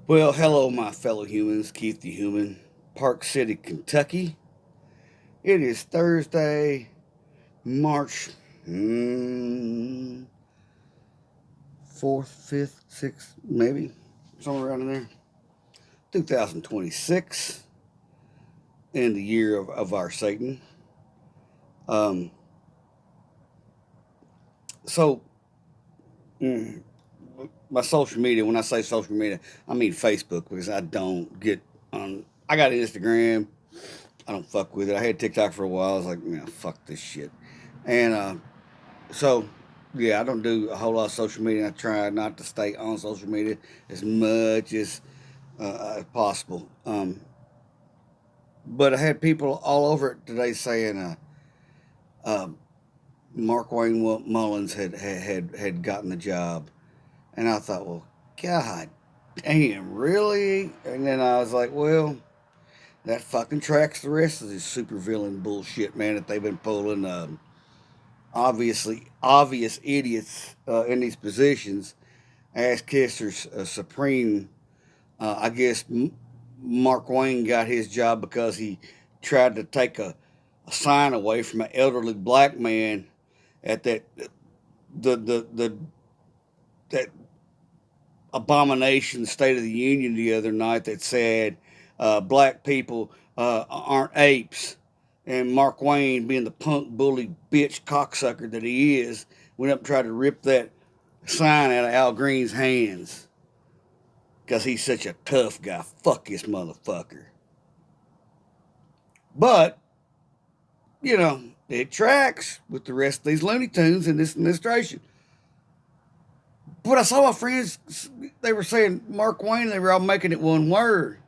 Well, hello, my fellow humans. Keith the Human, Park City, Kentucky. It is Thursday, March 4th, 5th, 6th, maybe, somewhere around in there. 2026, in the year of our Satan. Um, so, mm, my social media, when I say social media, I mean Facebook because I don't get on. I got Instagram. I don't fuck with it. I had TikTok for a while. I was like, fuck this shit. And so, yeah, I don't do a whole lot of social media. I try not to stay on social media as much as possible. But I had people all over it today saying uh, Markwayne Mullins had gotten the job, and I thought, well, God damn, really? And then I was like, well, that fucking tracks the rest of this supervillain bullshit, man, that they've been pulling. Obviously, obvious idiots in these positions. Ass Kisser's supreme. I guess Markwayne got his job because he tried to take a sign away from an elderly black man at the that abomination State of the Union the other night that said black people aren't apes. And Markwayne, being the punk bully bitch cocksucker that he is, went up and tried to rip that sign out of Al Green's hands because he's such a tough guy. Fuck this motherfucker. But, it tracks with the rest of these Looney Tunes in this administration. But I saw my friends, they were saying Markwayne, they were all making it one word.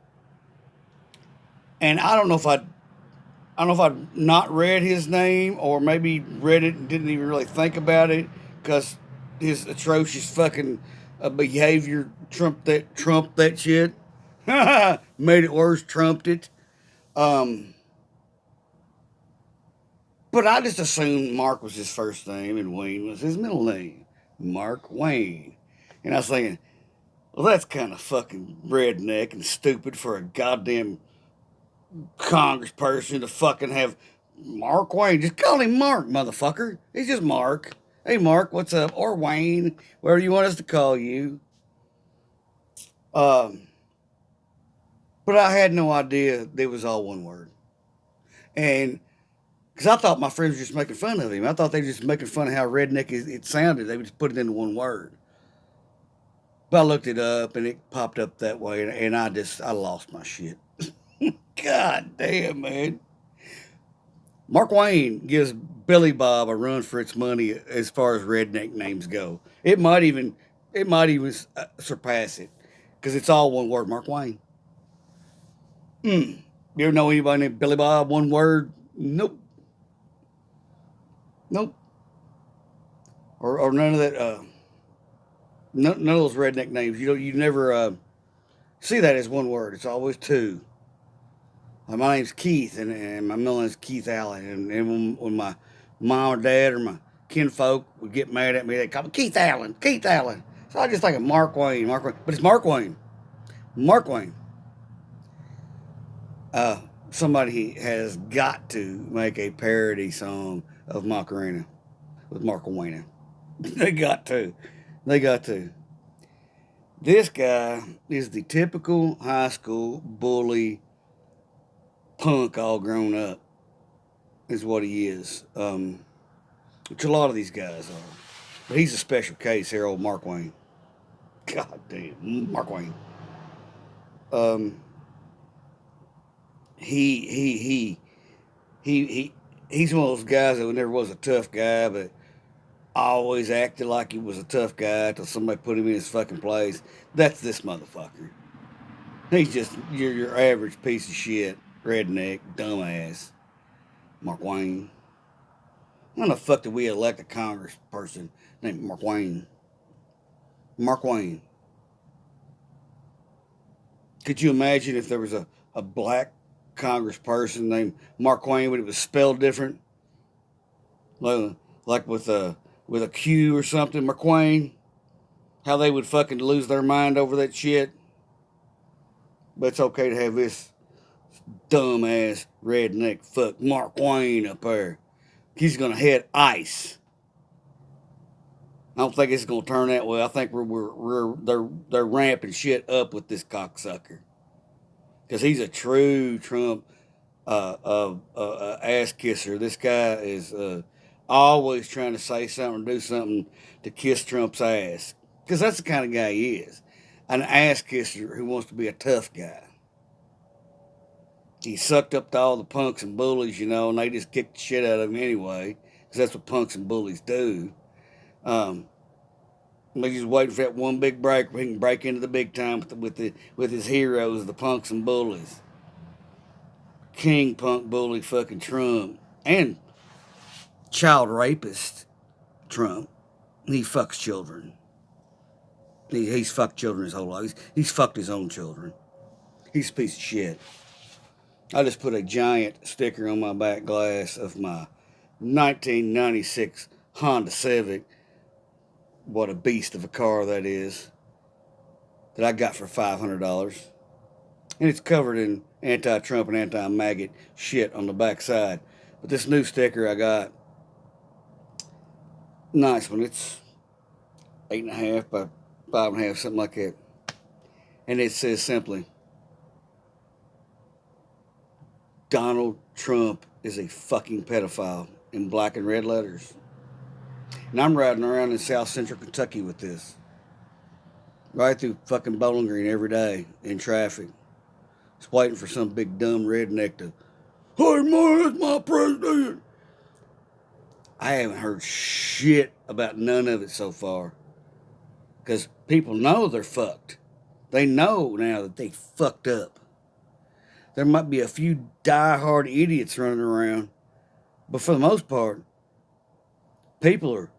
And I don't know if I'd not read his name or maybe read it and didn't even really think about it because his atrocious fucking behavior trumped that shit. Made it worse, trumped it. Um, but I just assumed Mark was his first name and Wayne was his middle name. Markwayne. And I was thinking, well, that's kind of fucking redneck and stupid for a goddamn congressperson to fucking have Markwayne. Just call him Mark, motherfucker. He's just Mark. Hey, Mark, what's up? Or Wayne, whatever you want us to call you. Um, but I had no idea it was all one word. And because I thought my friends were just making fun of him. I thought they were just making fun of how redneck it sounded. They would just put it into one word. But I looked it up and it popped up that way, and I lost my shit. God damn, man. Markwayne gives Billy Bob a run for its money as far as redneck names go. It might even surpass it because it's all one word. Markwayne. You ever know anybody named Billy Bob? One word? Nope. Nope. Or none of that. None of those redneck names. You never see that as one word. It's always two. My name's Keith, and my middle name's Keith Allen. And when my mom or dad or my kinfolk would get mad at me, they'd call me Keith Allen, Keith Allen. So I just think of Markwayne, Markwayne. But it's Markwayne. Markwayne. Uh, Somebody has got to make a parody song of Macarena with Markwayne. They got to. They got to. This guy is the typical high school bully punk all grown up, is what he is. Which a lot of these guys are. But he's a special case here, old Markwayne. God damn, Markwayne. Um, he he he he he's one of those guys that never was a tough guy, but always acted like he was a tough guy until somebody put him in his fucking place. That's this motherfucker. He's just your average piece of shit, redneck, dumbass, Markwayne. When the fuck did we elect a congressperson named Markwayne? Markwayne. Could you imagine if there was a black congressperson named Markwayne, but it was spelled different, like, like with a Q or something? McQuain. how they would fucking lose their mind over that shit. But it's okay to have this dumbass redneck fuck Markwayne up there. He's gonna head ICE. I don't think it's gonna turn that way. I think they're ramping shit up with this cocksucker because he's a true Trump ass kisser. This guy is always trying to say something, do something to kiss Trump's ass because that's the kind of guy he is, an ass kisser who wants to be a tough guy. He sucked up to all the punks and bullies, and they just kicked the shit out of him anyway because that's what punks and bullies do. He's just waiting for that one big break where he can break into the big time with his heroes, the punks and bullies. King punk bully fucking Trump and child rapist Trump. He fucks children. He's fucked children his whole life. He's fucked his own children. He's a piece of shit. I just put a giant sticker on my back glass of my 1996 Honda Civic. What a beast of a car that is. That I got for $500. And it's covered in anti-Trump and anti-maggot shit on the backside. But this new sticker I got, nice one. It's 8.5 by 5.5, something like that. And it says simply, Donald Trump is a fucking pedophile, in black and red letters. And I'm riding around in South Central Kentucky with this. Right through fucking Bowling Green every day in traffic. Just waiting for some big dumb redneck to, hey man, that's my president. I haven't heard shit about none of it so far. Because people know they're fucked. They know now that they fucked up. There might be a few die-hard idiots running around. But for the most part, people are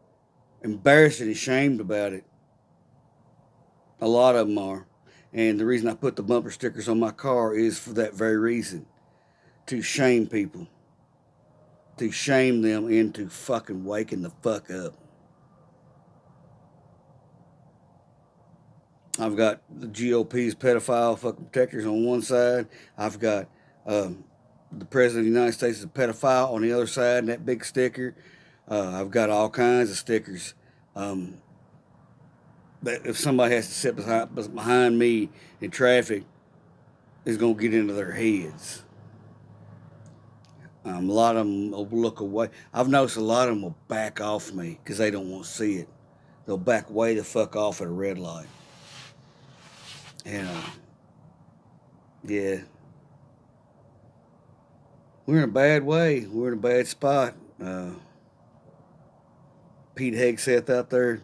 embarrassed and ashamed about it. A lot of them are. And the reason I put the bumper stickers on my car is for that very reason. To shame people. To shame them into fucking waking the fuck up. I've got the GOP's pedophile fucking protectors on one side. I've got the President of the United States is a pedophile on the other side, and that big sticker. I've got all kinds of stickers. That if somebody has to sit behind me in traffic, it's going to get into their heads. A lot of them will look away. I've noticed a lot of them will back off me because they don't want to see it. They'll back way the fuck off at a red light. And, yeah. We're in a bad way. We're in a bad spot. Pete Hegseth out there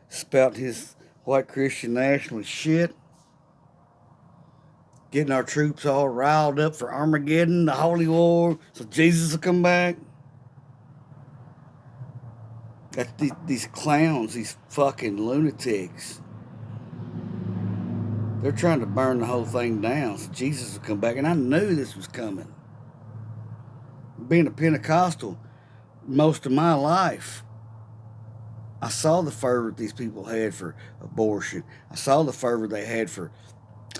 spouting his white Christian nationalist shit. Getting our troops all riled up for Armageddon, the Holy War, so Jesus will come back. That's these clowns, these fucking lunatics. They're trying to burn the whole thing down so Jesus will come back. And I knew this was coming. Being a Pentecostal most of my life, I saw the fervor these people had for abortion. I saw the fervor they had for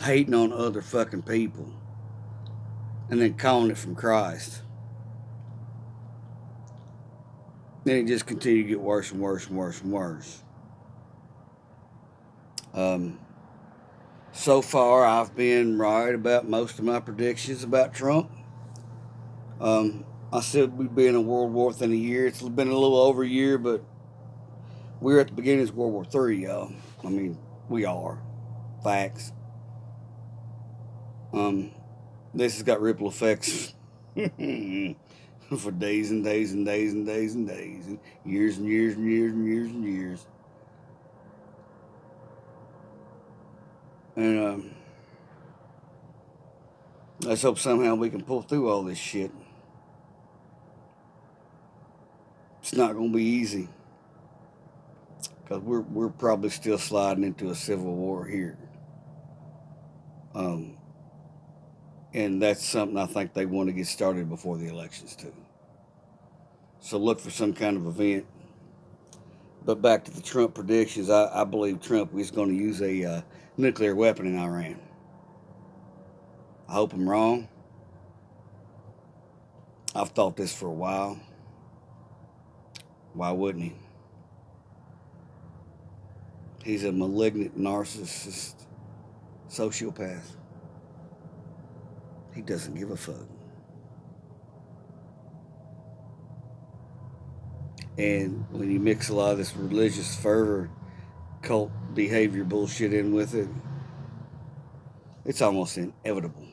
hating on other fucking people and then calling it from Christ. Then it just continued to get worse and worse and worse and worse. So far, I've been right about most of my predictions about Trump. I said we'd be in a world war within a year. It's been a little over a year, but we're at the beginning of World War III, y'all. I mean, we are. Facts. This has got ripple effects for days and days and days and days and days, and years and years and years and years and years. And let's hope somehow we can pull through all this shit. It's not going to be easy, because we're probably still sliding into a civil war here. And that's something I think they want to get started before the elections too. So look for some kind of event But back to the Trump predictions, I believe Trump is going to use a nuclear weapon in Iran. I hope I'm wrong. I've thought this for a while. Why wouldn't he? He's a malignant narcissist, sociopath. He doesn't give a fuck. And when you mix a lot of this religious fervor, cult behavior bullshit in with it, it's almost inevitable.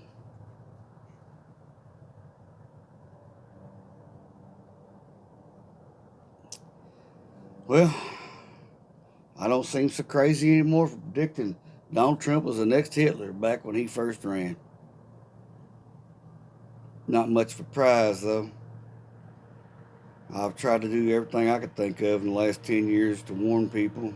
Well, I don't seem so crazy anymore for predicting Donald Trump was the next Hitler back when he first ran. Not much of a prize, though. I've tried to do everything I could think of in the last 10 years to warn people.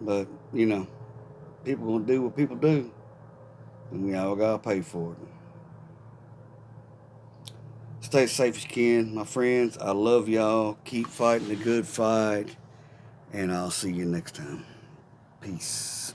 But, people going to do what people do. And we all got to pay for it. Stay safe as you can, my friends. I love y'all. Keep fighting the good fight. And I'll see you next time. Peace.